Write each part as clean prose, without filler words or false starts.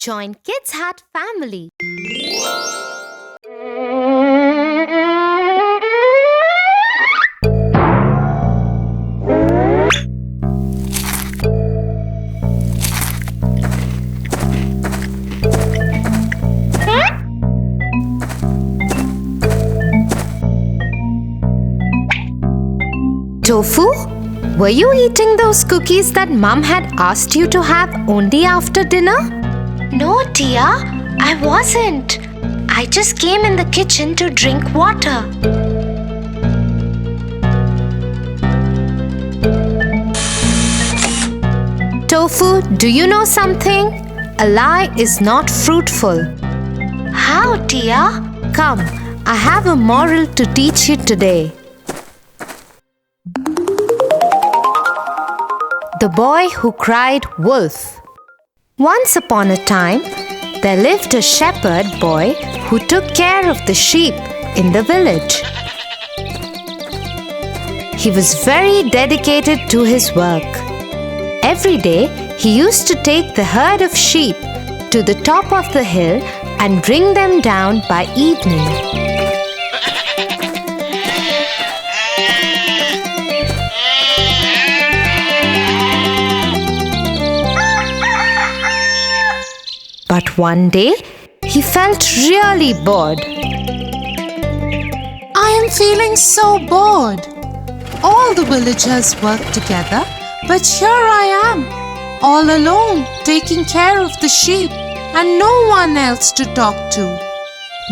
Join Kids Hut family. Tofu, were you eating those cookies that Mum had asked you to have only after dinner? No, Tia, I wasn't. I just came in the kitchen to drink water. Tofu, do you know something? A lie is not fruitful. How, Tia? Come, I have a moral to teach you today. The Boy Who Cried Wolf. Once upon a time, there lived a shepherd boy who took care of the sheep in the village. He was very dedicated to his work. Every day, he used to take the herd of sheep to the top of the hill and bring them down by evening. But one day, he felt really bored. I am feeling so bored. All the villagers work together, but here I am, all alone, taking care of the sheep and no one else to talk to.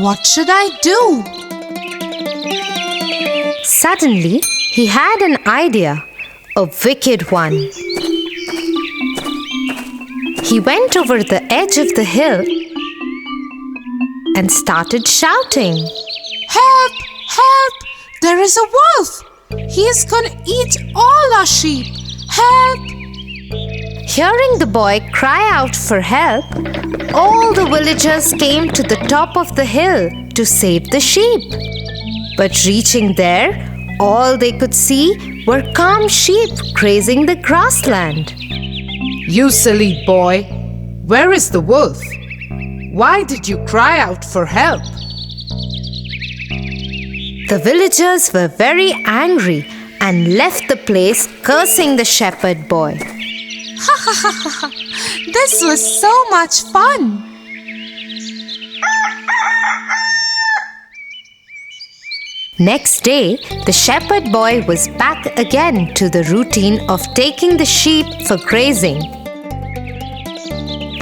What should I do? Suddenly, he had an idea, a wicked one. He went over the edge of the hill and started shouting, Help! Help! There is a wolf! He is going to eat all our sheep! Help! Hearing the boy cry out for help, all the villagers came to the top of the hill to save the sheep. But reaching there, all they could see were calm sheep grazing the grassland. You silly boy, where is the wolf? Why did you cry out for help? The villagers were very angry and left the place cursing the shepherd boy. Ha ha ha ha! This was so much fun! Next day, the shepherd boy was back again to the routine of taking the sheep for grazing.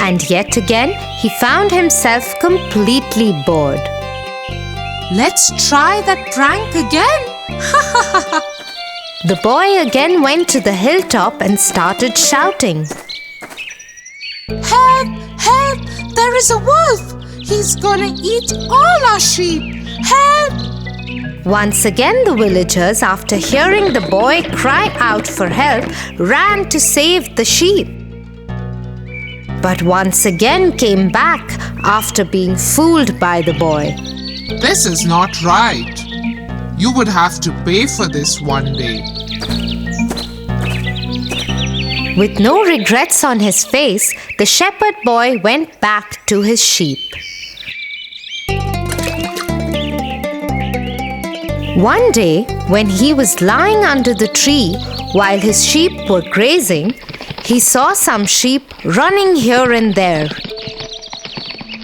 And yet again, he found himself completely bored. Let's try that prank again! Ha ha ha ha! The boy again went to the hilltop and started shouting. Help! Help! There is a wolf! He's gonna eat all our sheep! Help! Once again, the villagers, after hearing the boy cry out for help, ran to save the sheep. But once again came back after being fooled by the boy. This is not right. You would have to pay for this one day. With no regrets on his face, the shepherd boy went back to his sheep. One day, when he was lying under the tree while his sheep were grazing, he saw some sheep running here and there.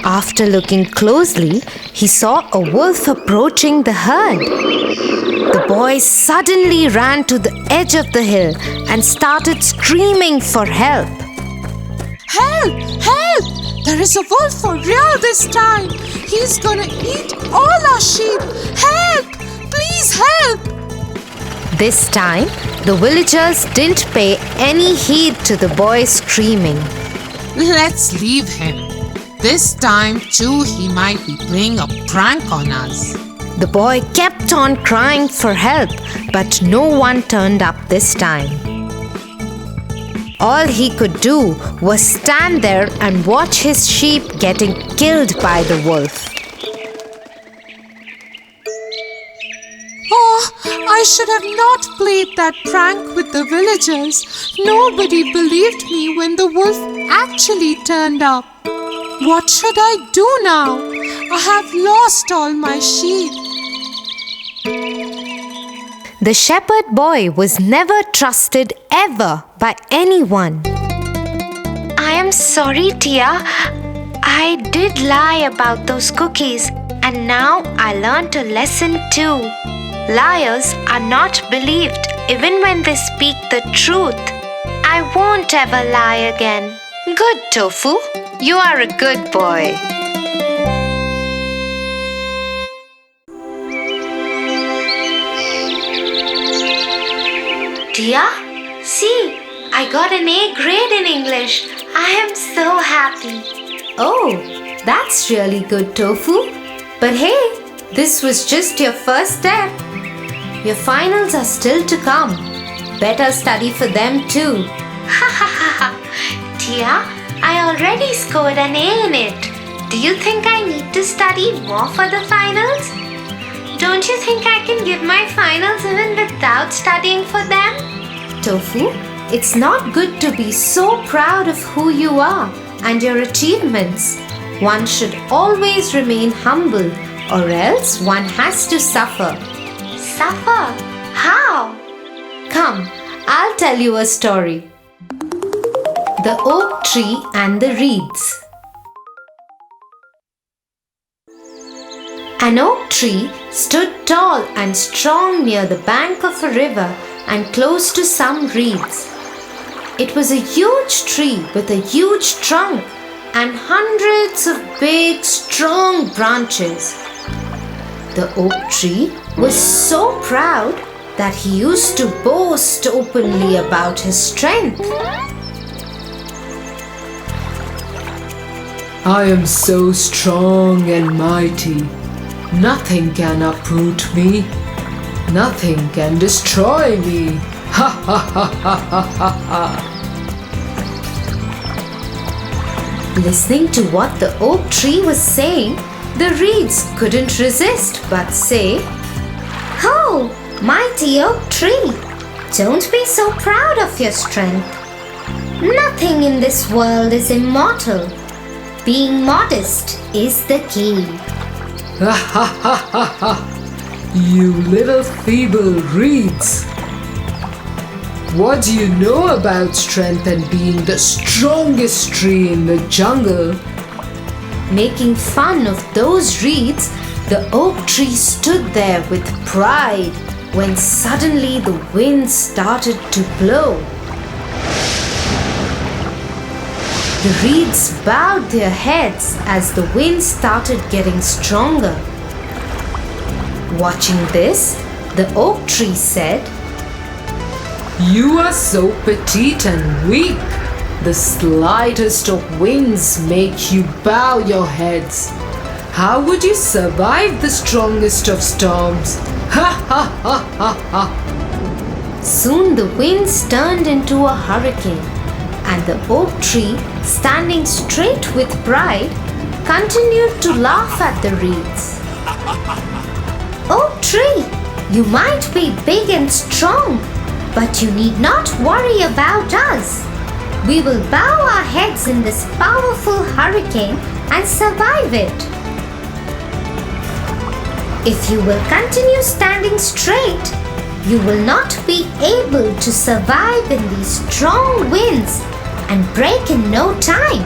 After looking closely, he saw a wolf approaching the herd. The boy suddenly ran to the edge of the hill and started screaming for help. Help! Help! There is a wolf for real this time! He's gonna eat all our sheep! Help! Please help! This time, the villagers didn't pay any heed to the boy screaming. Let's leave him. This time too he might be playing a prank on us. The boy kept on crying for help, but no one turned up this time. All he could do was stand there and watch his sheep getting killed by the wolf. Oh, I should have not played that prank with the villagers. Nobody believed me when the wolf actually turned up. What should I do now? I have lost all my sheep. The shepherd boy was never trusted ever by anyone. I am sorry, Tia. I did lie about those cookies, and now I learned a lesson too. Liars are not believed even when they speak the truth. I won't ever lie again. Good, Tofu. You are a good boy. Tia, see, I got an A grade in English. I am so happy. Oh, that's really good, Tofu. But hey, this was just your first step. Your finals are still to come. Better study for them too. Ha ha ha ha. Tia, I already scored an A in it. Do you think I need to study more for the finals? Don't you think I can give my finals even without studying for them? Tofu, it's not good to be so proud of who you are and your achievements. One should always remain humble, or else one has to suffer. Suffer? How? Come, I'll tell you a story. The Oak Tree and the Reeds. An oak tree stood tall and strong near the bank of a river and close to some reeds. It was a huge tree with a huge trunk and hundreds of big, strong branches. The oak tree was so proud that he used to boast openly about his strength. I am so strong and mighty. Nothing can uproot me. Nothing can destroy me. Ha ha ha ha ha ha ha. Listening to what the oak tree was saying, the reeds couldn't resist but say, Oh, mighty oak tree, don't be so proud of your strength. Nothing in this world is immortal. Being modest is the key. Ha ha ha ha ha. You little feeble reeds. What do you know about strength and being the strongest tree in the jungle? Making fun of those reeds, the oak tree stood there with pride when suddenly the wind started to blow. The reeds bowed their heads as the wind started getting stronger. Watching this, the oak tree said, You are so petite and weak. The slightest of winds make you bow your heads. How would you survive the strongest of storms? Ha ha ha ha ha. Soon the winds turned into a hurricane, and the oak tree, standing straight with pride, continued to laugh at the reeds. Oak tree, you might be big and strong, but you need not worry about us. We will bow our heads in this powerful hurricane and survive it. If you will continue standing straight, you will not be able to survive in these strong winds and break in no time.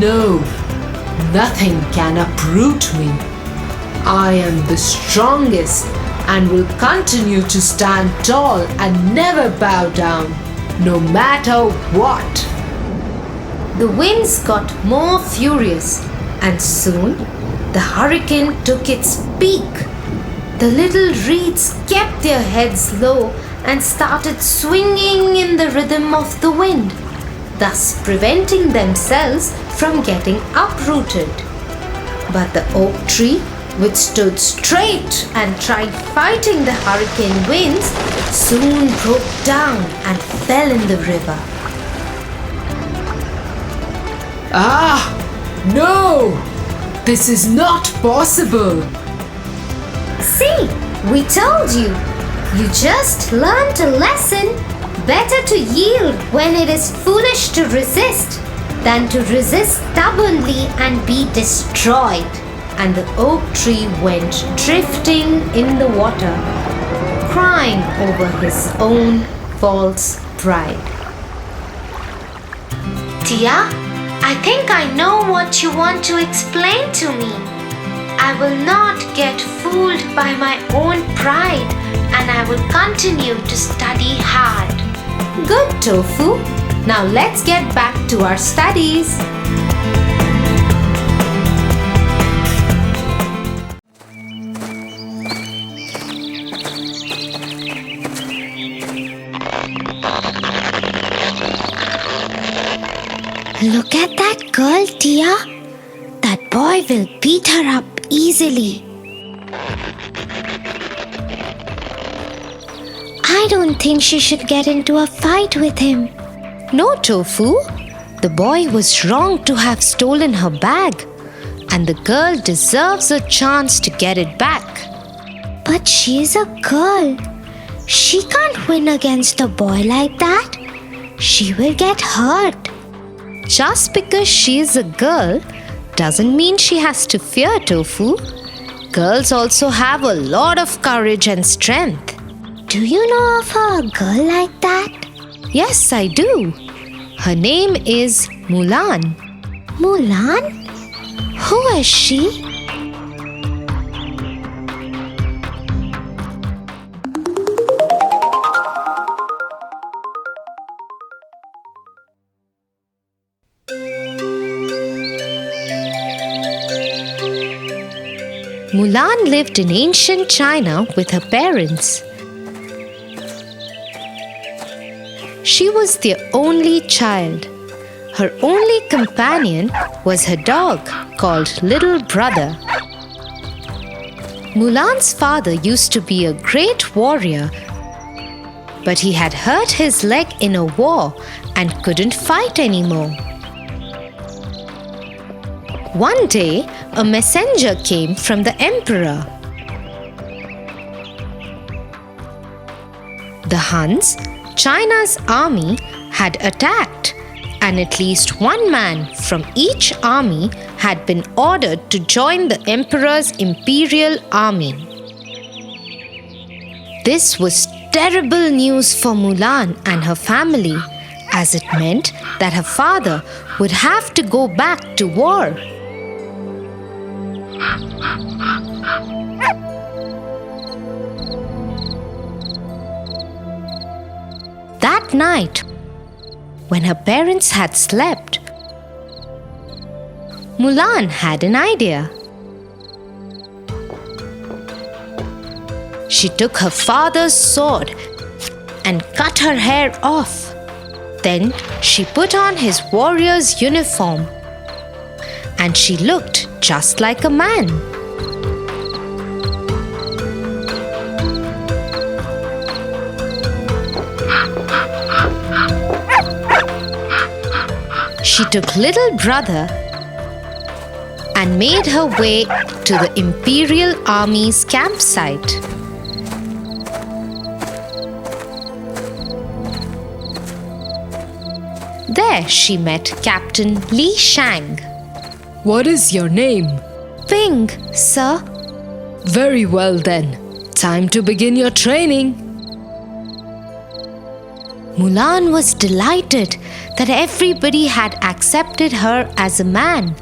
No, nothing can uproot me. I am the strongest and will continue to stand tall and never bow down, no matter what. The winds got more furious, and soon the hurricane took its peak. The little reeds kept their heads low and started swinging in the rhythm of the wind, thus preventing themselves from getting uprooted. But the oak tree, which stood straight and tried fighting the hurricane winds, soon broke down and fell in the river. Ah, no! This is not possible! See, we told you. You just learned a lesson. Better to yield when it is foolish to resist than to resist stubbornly and be destroyed. And the oak tree went drifting in the water, crying over his own false pride. Tia, I think I know what you want to explain to me. I will not get fooled by my own pride, and I will continue to study hard. Good, Tofu. Now let's get back to our studies. Look at that girl, Tia. That boy will beat her up easily. I don't think she should get into a fight with him. No, Tofu. The boy was wrong to have stolen her bag, and the girl deserves a chance to get it back. But she's a girl. She can't win against a boy like that. She will get hurt. Just because she is a girl doesn't mean she has to fear, Tofu. Girls also have a lot of courage and strength. Do you know of a girl like that? Yes, I do. Her name is Mulan. Mulan? Who is she? Mulan lived in ancient China with her parents. She was their only child. Her only companion was her dog called Little Brother. Mulan's father used to be a great warrior, but he had hurt his leg in a war and couldn't fight anymore. One day, a messenger came from the emperor. The Huns, China's army, had attacked, and at least one man from each army had been ordered to join the emperor's imperial army. This was terrible news for Mulan and her family, as it meant that her father would have to go back to war. That night, when her parents had slept, Mulan had an idea. She took her father's sword and cut her hair off. Then she put on his warrior's uniform, and she looked just like a man. She took Little Brother and made her way to the Imperial Army's campsite. There she met Captain Li Shang. What is your name? Ping, sir. Very well then. Time to begin your training. Mulan was delighted that everybody had accepted her as a man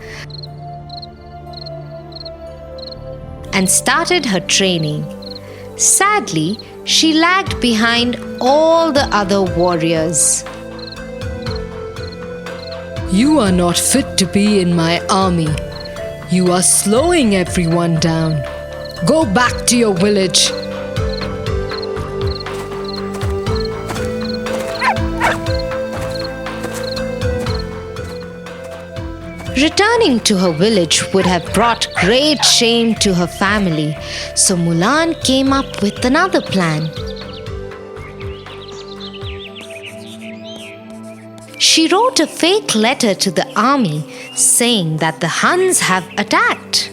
and started her training. Sadly, she lagged behind all the other warriors. You are not fit to be in my army. You are slowing everyone down. Go back to your village. Returning to her village would have brought great shame to her family, so Mulan came up with another plan. She wrote a fake letter to the army saying that the Huns have attacked.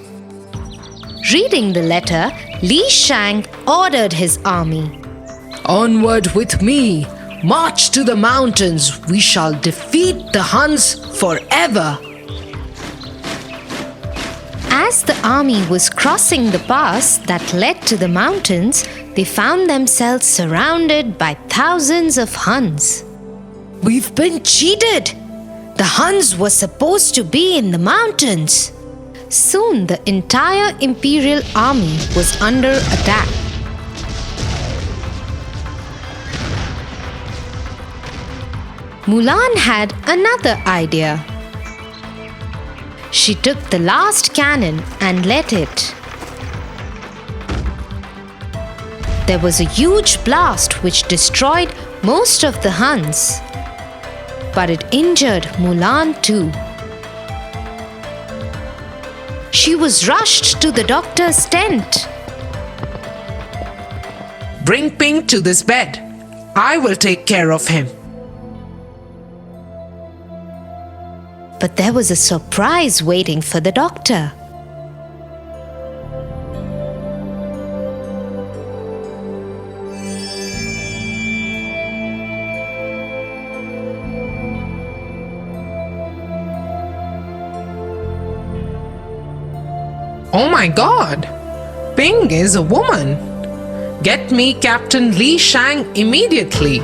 Reading the letter, Li Shang ordered his army. Onward with me. March to the mountains. We shall defeat the Huns forever. As the army was crossing the pass that led to the mountains, they found themselves surrounded by thousands of Huns. We've been cheated. The Huns were supposed to be in the mountains. Soon the entire imperial army was under attack. Mulan had another idea. She took the last cannon and lit it. There was a huge blast which destroyed most of the Huns. But it injured Mulan too. She was rushed to the doctor's tent. Bring Pink to this bed. I will take care of him. But there was a surprise waiting for the doctor. Oh my God! Ping is a woman. Get me Captain Li Shang immediately.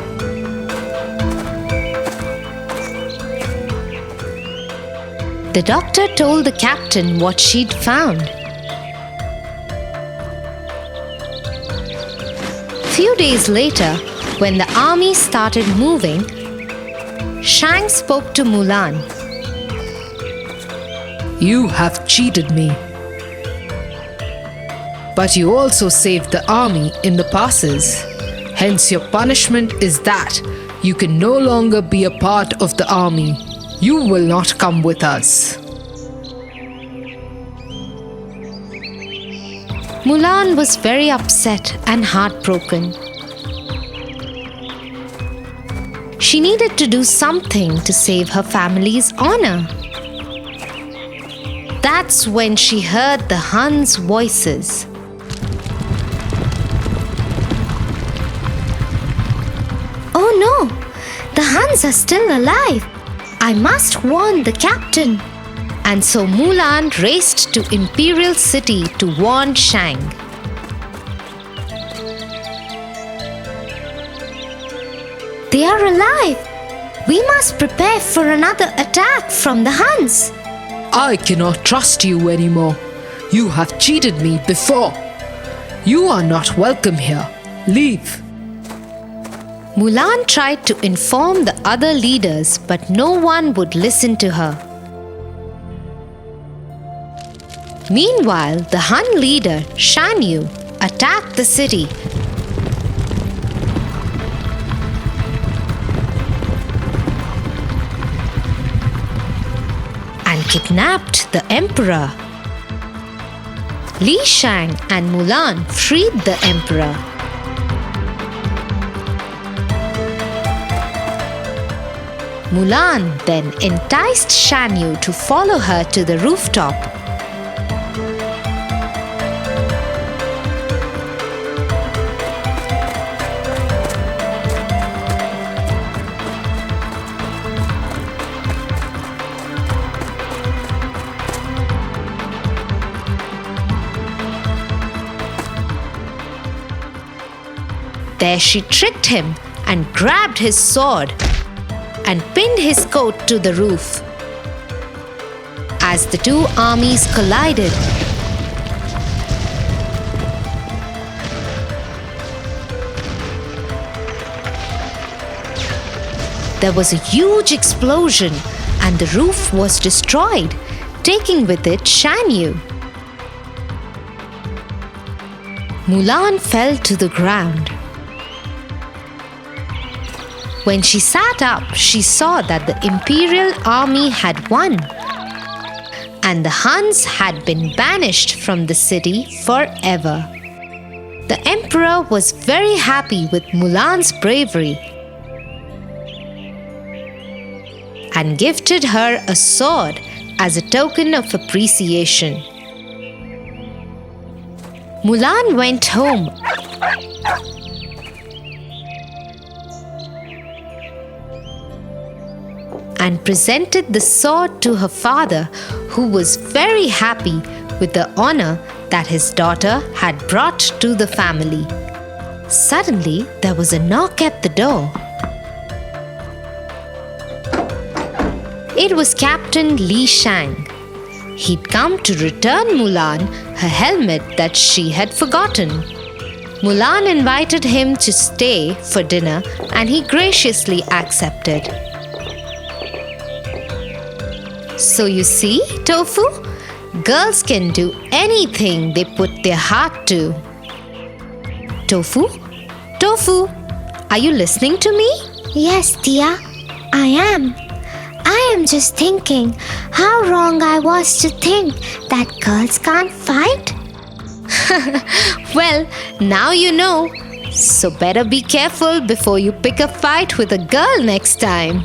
The doctor told the captain what she'd found. Few days later, when the army started moving, Shang spoke to Mulan. You have cheated me. But you also saved the army in the passes. Hence your punishment is that you can no longer be a part of the army. You will not come with us. Mulan was very upset and heartbroken. She needed to do something to save her family's honor. That's when she heard the Huns' voices. Oh no! The Huns are still alive! I must warn the captain! And so Mulan raced to Imperial City to warn Shang. They are alive! We must prepare for another attack from the Huns! I cannot trust you anymore. You have cheated me before. You are not welcome here. Leave. Mulan tried to inform the other leaders, but no one would listen to her. Meanwhile, the Hun leader, Shan Yu, attacked the city. And kidnapped the emperor. Li Shang and Mulan freed the emperor. Mulan then enticed Shan Yu to follow her to the rooftop. There she tricked him and grabbed his sword and pinned his coat to the roof. As the two armies collided, there was a huge explosion and the roof was destroyed, taking with it Shan Yu. Mulan fell to the ground. When she sat up, she saw that the Imperial army had won, and the Huns had been banished from the city forever. The Emperor was very happy with Mulan's bravery and gifted her a sword as a token of appreciation. Mulan went home and presented the sword to her father, who was very happy with the honor that his daughter had brought to the family. Suddenly, there was a knock at the door. It was Captain Li Shang. He'd come to return Mulan her helmet that she had forgotten. Mulan invited him to stay for dinner and he graciously accepted. So you see, Tofu, girls can do anything they put their heart to. Tofu? Tofu, are you listening to me? Yes, Tia, I am. I am just thinking how wrong I was to think that girls can't fight. Well, now you know. So better be careful before you pick a fight with a girl next time.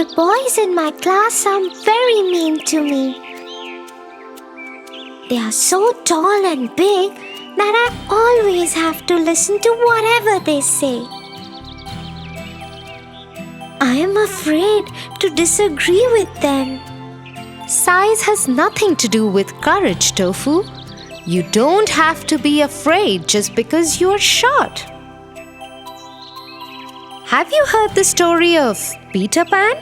The boys in my class are very mean to me. They are so tall and big that I always have to listen to whatever they say. I am afraid to disagree with them. Size has nothing to do with courage, Tofu. You don't have to be afraid just because you're short. Have you heard the story of Peter Pan?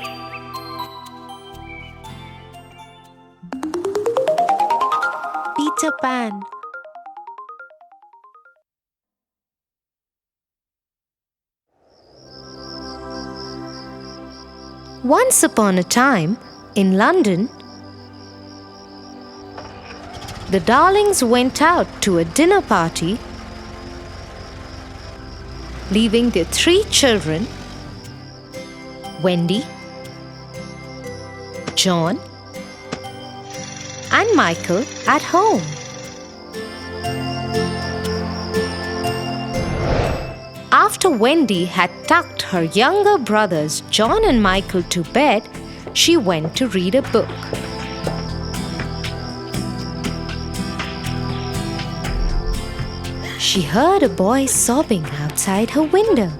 Peter Pan. Once upon a time, in London, the Darlings went out to a dinner party, leaving their 3 children, Wendy, John, and Michael at home. After Wendy had tucked her younger brothers John and Michael to bed, she went to read a book. She heard a boy sobbing outside her window.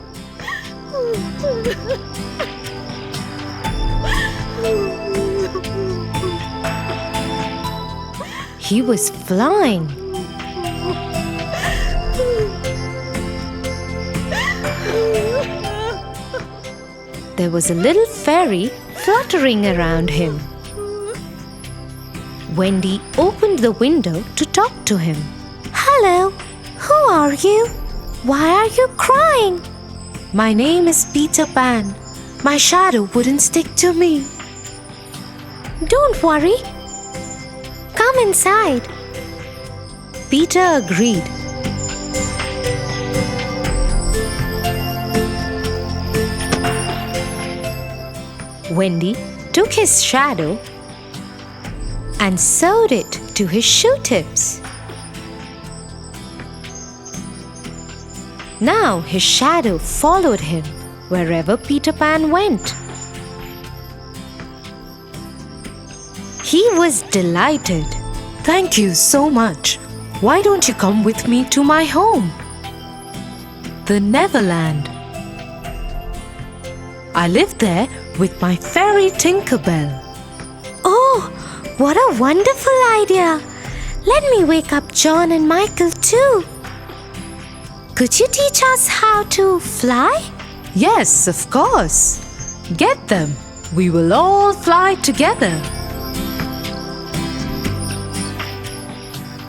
He was flying. There was a little fairy fluttering around him. Wendy opened the window to talk to him. Hello, who are you? Why are you crying? My name is Peter Pan. My shadow wouldn't stick to me. Don't worry. Come inside. Peter agreed. Wendy took his shadow and sewed it to his shoe tips. Now his shadow followed him wherever Peter Pan went. He was delighted. Thank you so much. Why don't you come with me to my home? The Neverland. I live there with my fairy Tinkerbell. Oh, what a wonderful idea. Let me wake up John and Michael too. Could you teach us how to fly? Yes, of course. Get them. We will all fly together.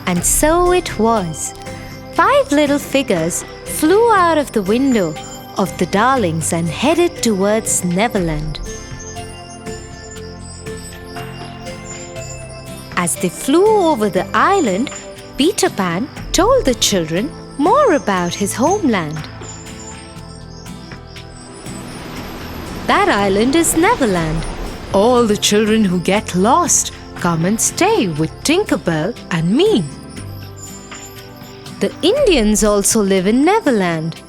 And so it was. 5 little figures flew out of the window of the Darlings and headed towards Neverland. As they flew over the island, Peter Pan told the children more about his homeland. That island is Neverland. All the children who get lost come and stay with Tinkerbell and me. The Indians also live in Neverland.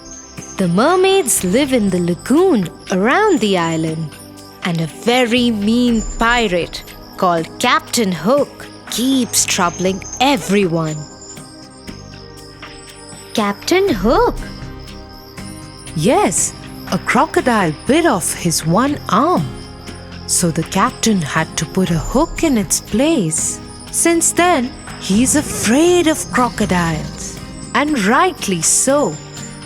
The mermaids live in the lagoon around the island. And a very mean pirate called Captain Hook keeps troubling everyone. Captain Hook. Yes, a crocodile bit off his one arm. So the captain had to put a hook in its place. Since then, he's afraid of crocodiles. And rightly so.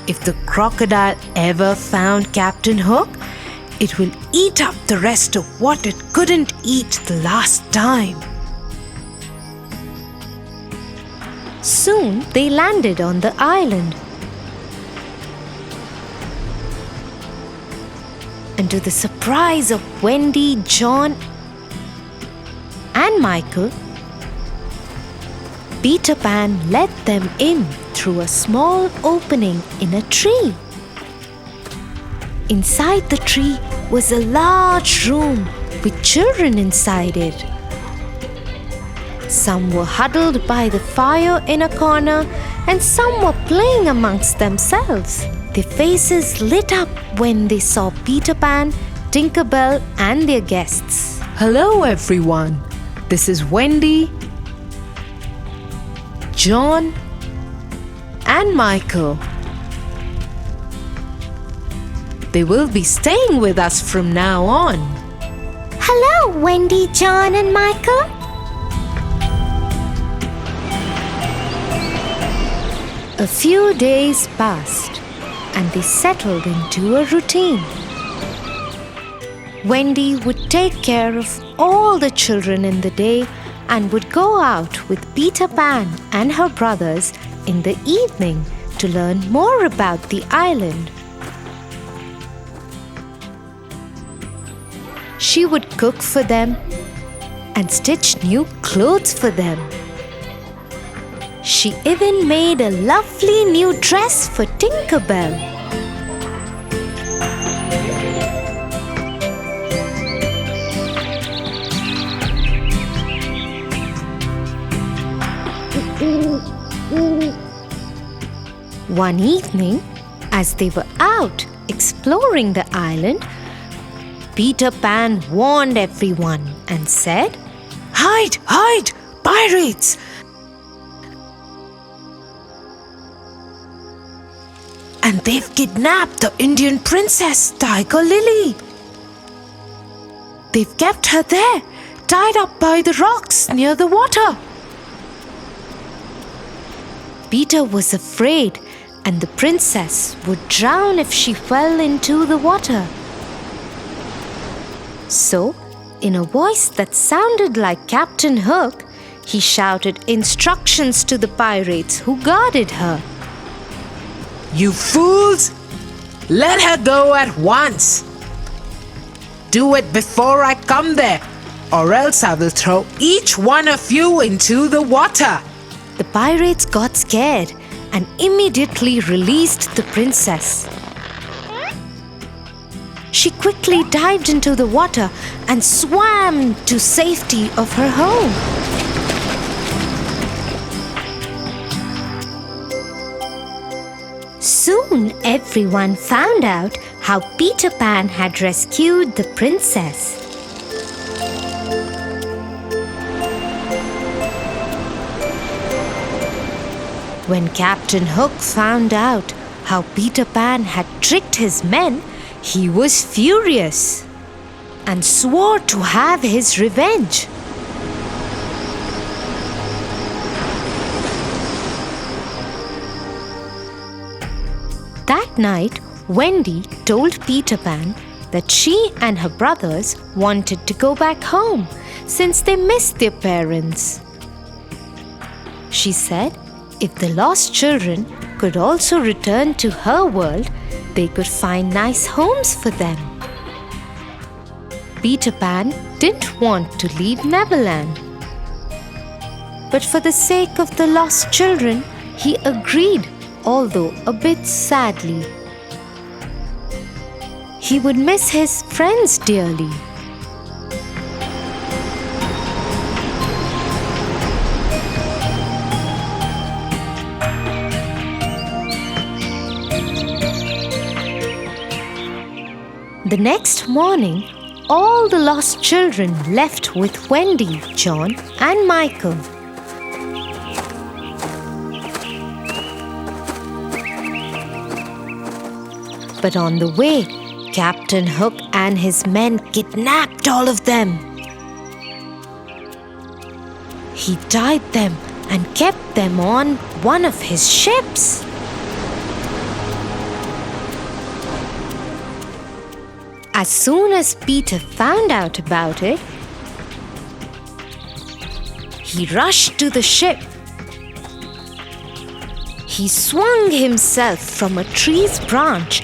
If the crocodile ever found Captain Hook, it will eat up the rest of what it couldn't eat the last time. Soon they landed on the island. And to the surprise of Wendy, John, and Michael, Peter Pan let them in through a small opening in a tree. Inside the tree was a large room with children inside it. Some were huddled by the fire in a corner, and some were playing amongst themselves. Their faces lit up when they saw Peter Pan, Tinker Bell, and their guests. Hello, everyone. This is Wendy, John, and Michael. They will be staying with us from now on. Hello, Wendy, John, and Michael. A few days passed, and they settled into a routine. Wendy would take care of all the children in the day and would go out with Peter Pan and her brothers in the evening to learn more about the island. She would cook for them and stitch new clothes for them. She even made a lovely new dress for Tinker Bell. One evening, as they were out exploring the island, Peter Pan warned everyone and said, Hide! Hide! Pirates! And they've kidnapped the Indian princess, Tiger Lily. They've kept her there, tied up by the rocks near the water. Peter was afraid, and the princess would drown if she fell into the water. So, in a voice that sounded like Captain Hook, he shouted instructions to the pirates who guarded her. You fools! Let her go at once! Do it before I come there, or else I will throw each one of you into the water. The pirates got scared and immediately released the princess. She quickly dived into the water and swam to safety of her home. Soon everyone found out how Peter Pan had rescued the princess. When Captain Hook found out how Peter Pan had tricked his men, he was furious and swore to have his revenge. That night, Wendy told Peter Pan that she and her brothers wanted to go back home since they missed their parents. She said if the lost children could also return to her world, they could find nice homes for them. Peter Pan didn't want to leave Neverland. But for the sake of the lost children, he agreed, although a bit sadly. He would miss his friends dearly. The next morning, all the lost children left with Wendy, John, and Michael. But on the way, Captain Hook and his men kidnapped all of them. He tied them and kept them on one of his ships. As soon as Peter found out about it, he rushed to the ship. He swung himself from a tree's branch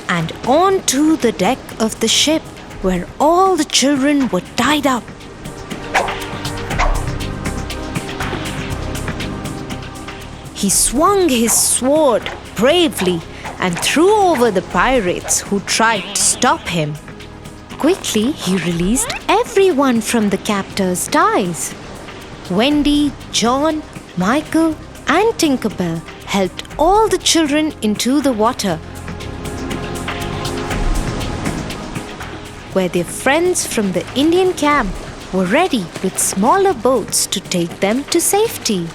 and onto the deck of the ship, where all the children were tied up. He swung his sword bravely and threw over the pirates who tried to stop him. Quickly, he released everyone from the captor's ties. Wendy, John, Michael, and Tinkerbell helped all the children into the water, where their friends from the Indian camp were ready with smaller boats to take them to safety.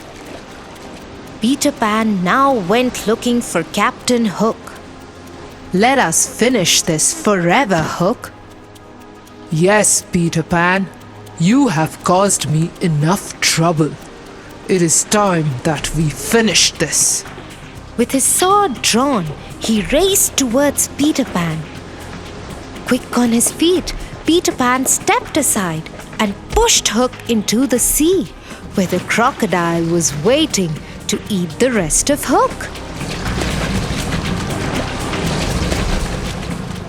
Peter Pan now went looking for Captain Hook. Let us finish this forever, Hook. Yes, Peter Pan, you have caused me enough trouble. It is time that we finish this. With his sword drawn, he raced towards Peter Pan. Quick on his feet, Peter Pan stepped aside and pushed Hook into the sea, where the crocodile was waiting to eat the rest of Hook.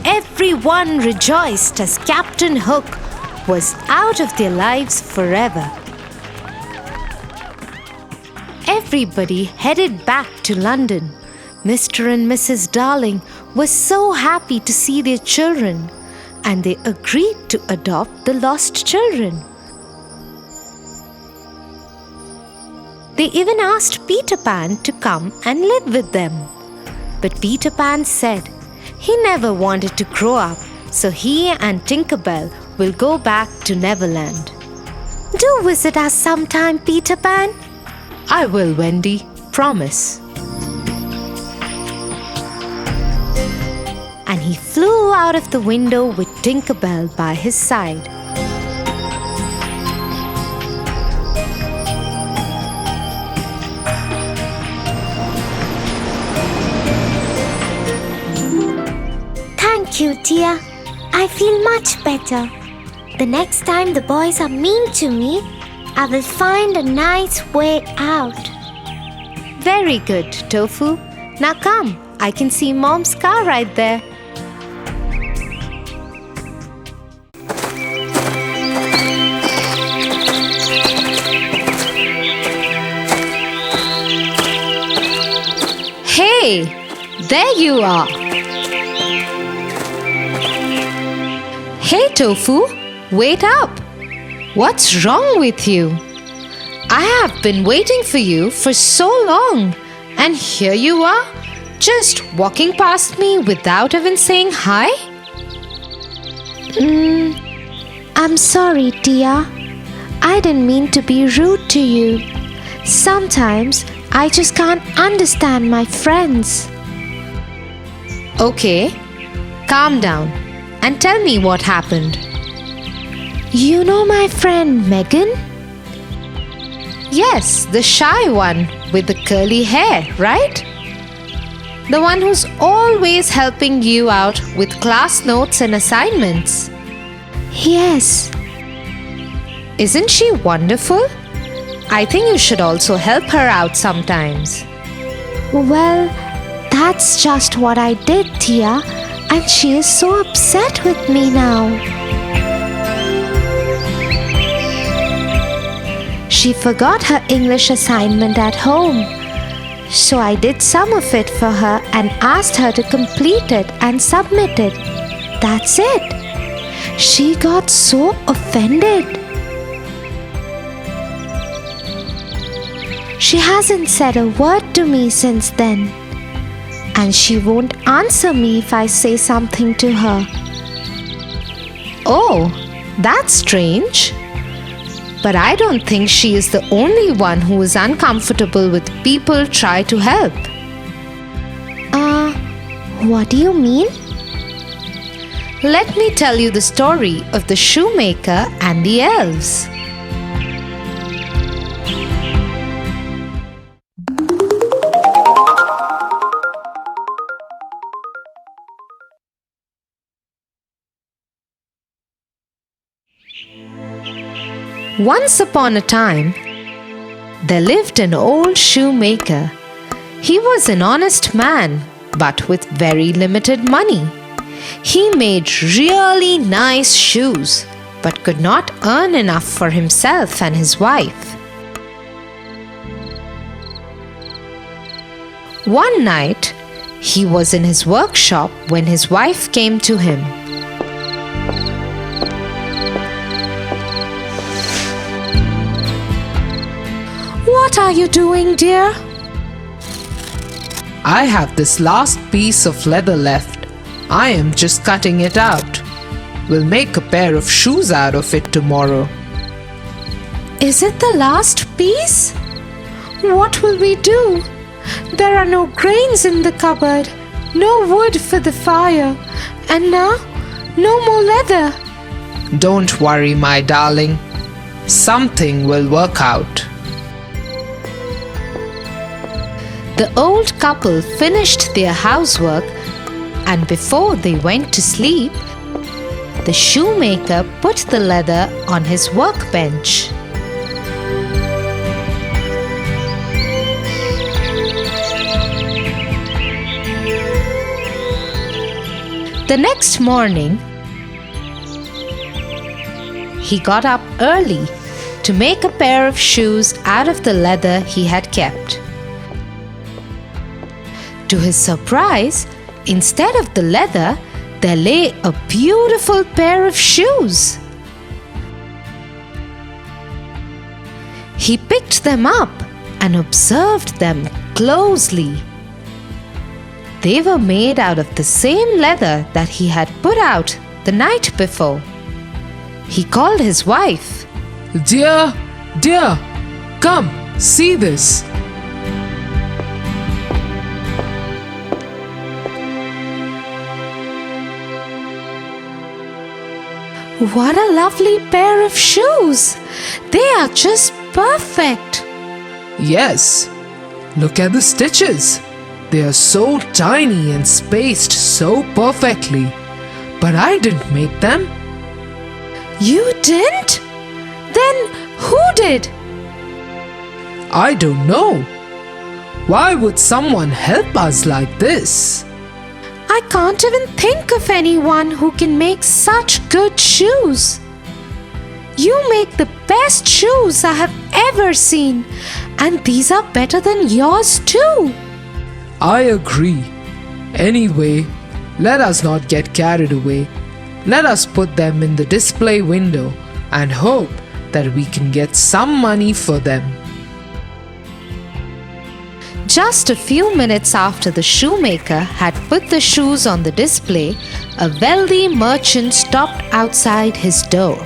Everyone rejoiced as Captain Hook was out of their lives forever. Everybody headed back to London. Mr. and Mrs. Darling were so happy to see their children, and they agreed to adopt the lost children. They even asked Peter Pan to come and live with them. But Peter Pan said he never wanted to grow up, so he and Tinkerbell will go back to Neverland. Do visit us sometime, Peter Pan. I will, Wendy. Promise. And he flew out of the window with Tinkerbell by his side. Thank you, Tia. I feel much better. The next time the boys are mean to me, I will find a nice way out. Very good, Tofu. Now come, I can see Mom's car right there. Hey, there you are. Hey, Tofu, wait up. What's wrong with you? I have been waiting for you for so long, and here you are, just walking past me without even saying hi? I'm sorry, Tia. I didn't mean to be rude to you. Sometimes I just can't understand my friends. Okay, calm down and tell me what happened. You know my friend Megan? Yes, the shy one with the curly hair, right? The one who's always helping you out with class notes and assignments. Yes. Isn't she wonderful? I think you should also help her out sometimes. Well, that's just what I did, Tia, and she is so upset with me now. She forgot her English assignment at home. So I did some of it for her and asked her to complete it and submit it. That's it. She got so offended. She hasn't said a word to me since then. And she won't answer me if I say something to her. Oh, that's strange. But I don't think she is the only one who is uncomfortable with people try to help. What do you mean? Let me tell you the story of the shoemaker and the elves. Once upon a time, there lived an old shoemaker. He was an honest man, but with very limited money. He made really nice shoes, but could not earn enough for himself and his wife. One night, he was in his workshop when his wife came to him. "What are you doing, dear?" I have this last piece of leather left. I am just cutting it out. We'll make a pair of shoes out of it tomorrow. "Is it the last piece? What will we do? There are no grains in the cupboard, no wood for the fire, and now no more leather." Don't worry, my darling. Something will work out. The old couple finished their housework, and before they went to sleep, the shoemaker put the leather on his workbench. The next morning, he got up early to make a pair of shoes out of the leather he had kept. To his surprise, instead of the leather, there lay a beautiful pair of shoes. He picked them up and observed them closely. They were made out of the same leather that he had put out the night before. He called his wife. Dear, come, see this. "What a lovely pair of shoes! They are just perfect." Yes, look at the stitches. They are so tiny and spaced so perfectly. But I didn't make them. "You didn't? Then who did?" I don't know. Why would someone help us like this? I can't even think of anyone who can make such good shoes. You make the best shoes I have ever seen, and these are better than yours too. I agree. Anyway, let us not get carried away. Let us put them in the display window and hope that we can get some money for them. Just a few minutes after the shoemaker had put the shoes on the display, a wealthy merchant stopped outside his door.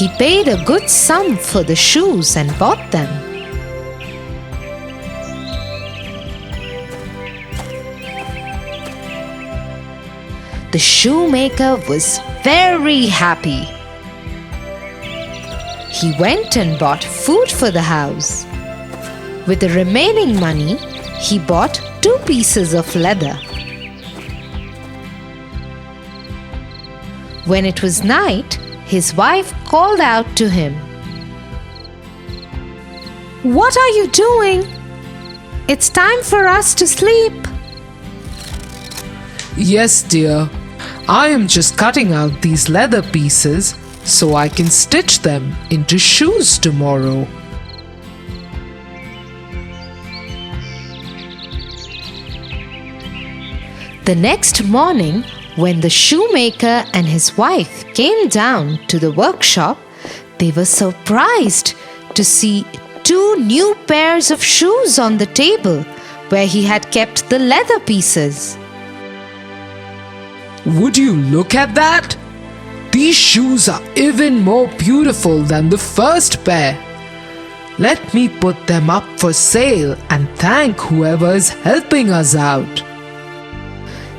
He paid a good sum for the shoes and bought them. The shoemaker was very happy. He went and bought food for the house. With the remaining money, he bought 2 pieces of leather. When it was night, his wife called out to him. "What are you doing? It's time for us to sleep." Yes, dear. I am just cutting out these leather pieces so I can stitch them into shoes tomorrow. The next morning, When the shoemaker and his wife came down to the workshop, they were surprised to see 2 new pairs of shoes on the table where he had kept the leather pieces. Would you look at that? These shoes are even more beautiful than the first pair. Let me put them up for sale and thank whoever is helping us out.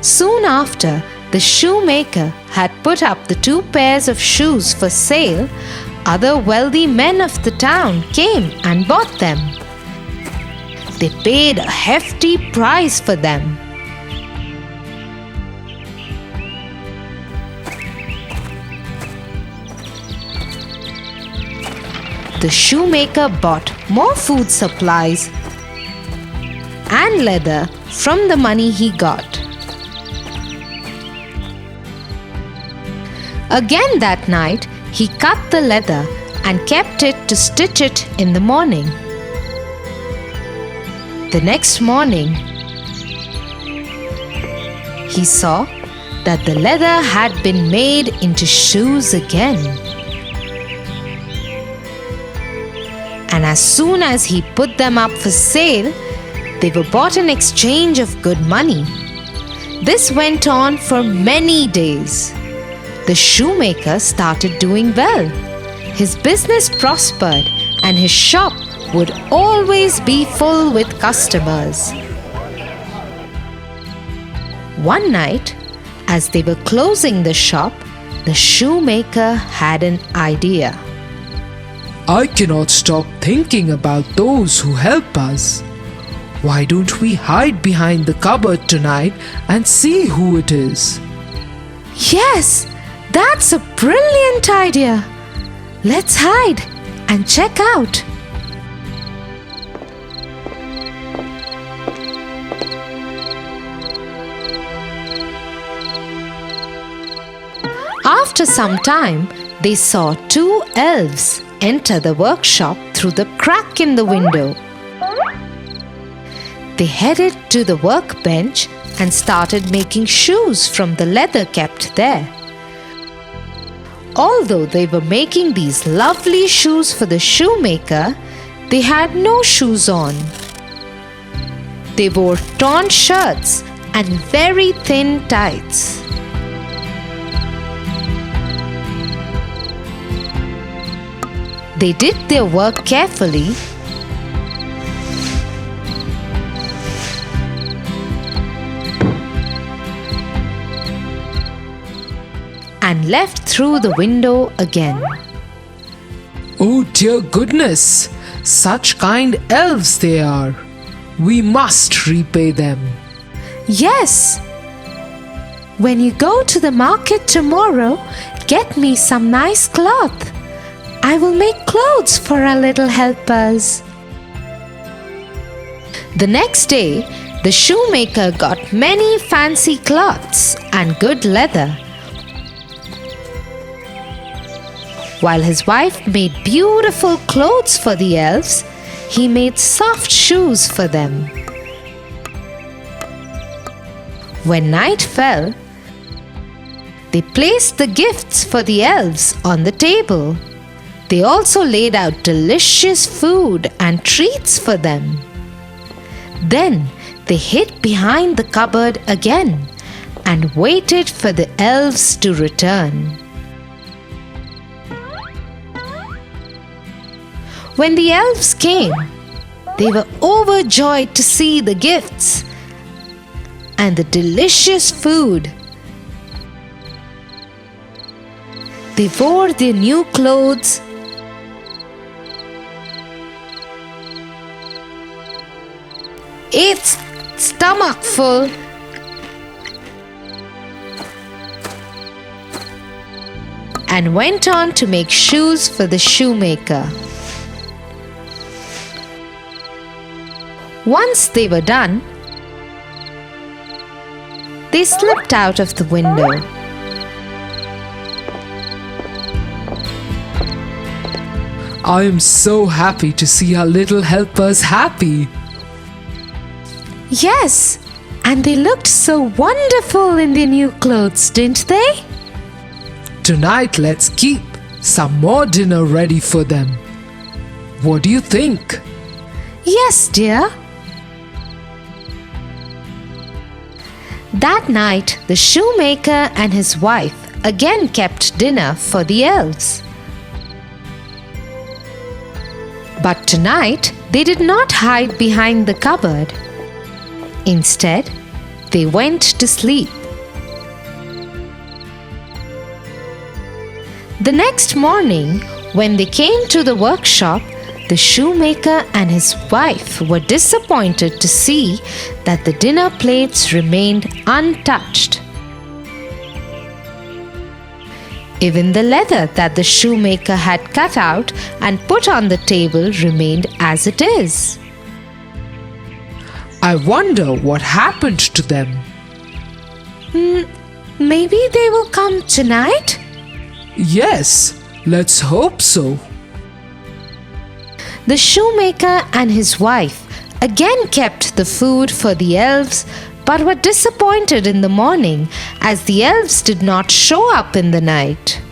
Soon after, the shoemaker had put up the 2 pairs of shoes for sale. Other wealthy men of the town came and bought them. They paid a hefty price for them. The shoemaker bought more food supplies and leather from the money he got. Again that night, he cut the leather and kept it to stitch it in the morning. The next morning, he saw that the leather had been made into shoes again. And as soon as he put them up for sale, they were bought in exchange of good money. This went on for many days. The shoemaker started doing well. His business prospered and his shop would always be full with customers. One night, as they were closing the shop, the shoemaker had an idea. I cannot stop thinking about those who help us. Why don't we hide behind the cupboard tonight and see who it is? Yes, that's a brilliant idea. Let's hide and check out. After some time, they saw 2 elves enter the workshop through the crack in the window. They headed to the workbench and started making shoes from the leather kept there. Although they were making these lovely shoes for the shoemaker, they had no shoes on. They wore torn shirts and very thin tights. They did their work carefully and left through the window again. Oh dear goodness, such kind elves they are. We must repay them. Yes. When you go to the market tomorrow, get me some nice cloth. I will make clothes for our little helpers. The next day, the shoemaker got many fancy cloths and good leather, while his wife made beautiful clothes for the elves. He made soft shoes for them. When night fell, they placed the gifts for the elves on the table. They also laid out delicious food and treats for them. Then they hid behind the cupboard again and waited for the elves to return. When the elves came, they were overjoyed to see the gifts and the delicious food. They wore their new clothes ate stomachful and went on to make shoes for the shoemaker. Once they were done, they slipped out of the window. I am so happy to see our little helpers happy. Yes, And they looked so wonderful in their new clothes, didn't they? Tonight, let's keep some more dinner ready for them. What do you think? Yes, dear. That night, the shoemaker and his wife again kept dinner for the elves. But tonight, they did not hide behind the cupboard. Instead, they went to sleep. The next morning, when they came to the workshop, the shoemaker and his wife were disappointed to see that the dinner plates remained untouched. Even the leather that the shoemaker had cut out and put on the table remained as it is. I wonder what happened to them. Maybe they will come tonight? Yes, let's hope so. The shoemaker and his wife again kept the food for the elves, but were disappointed in the morning as the elves did not show up in the night.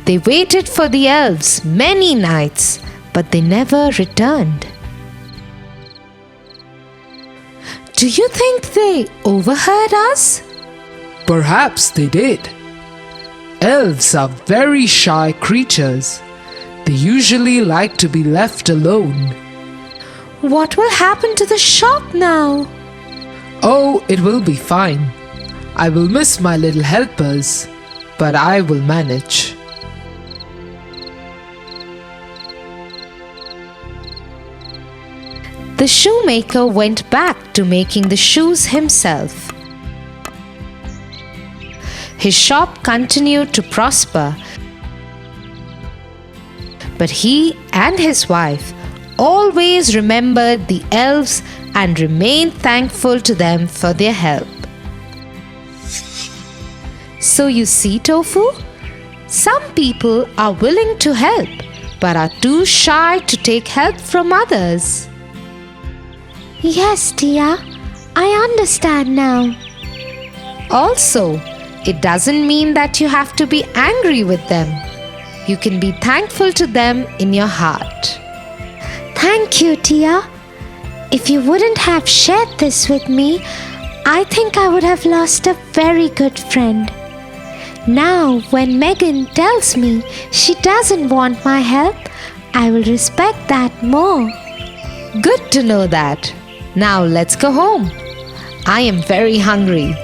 They waited for the elves many nights, but they never returned. Do you think they overheard us? Perhaps they did. Elves are very shy creatures. They usually like to be left alone. What will happen to the shop now? Oh, it will be fine. I will miss my little helpers, but I will manage. The shoemaker went back to making the shoes himself. His shop continued to prosper, but he and his wife always remembered the elves and remained thankful to them for their help. So you see, Tofu, some people are willing to help but are too shy to take help from others. Yes, Tia, I understand now. Also, it doesn't mean that you have to be angry with them. You can be thankful to them in your heart. Thank you, Tia. If you wouldn't have shared this with me, I think I would have lost a very good friend. Now, when Megan tells me she doesn't want my help, I will respect that more. Good to know that. Now let's go home. I am very hungry.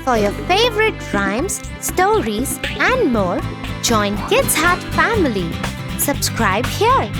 For your favorite rhymes, stories, and more, join Kids Hut family. Subscribe here.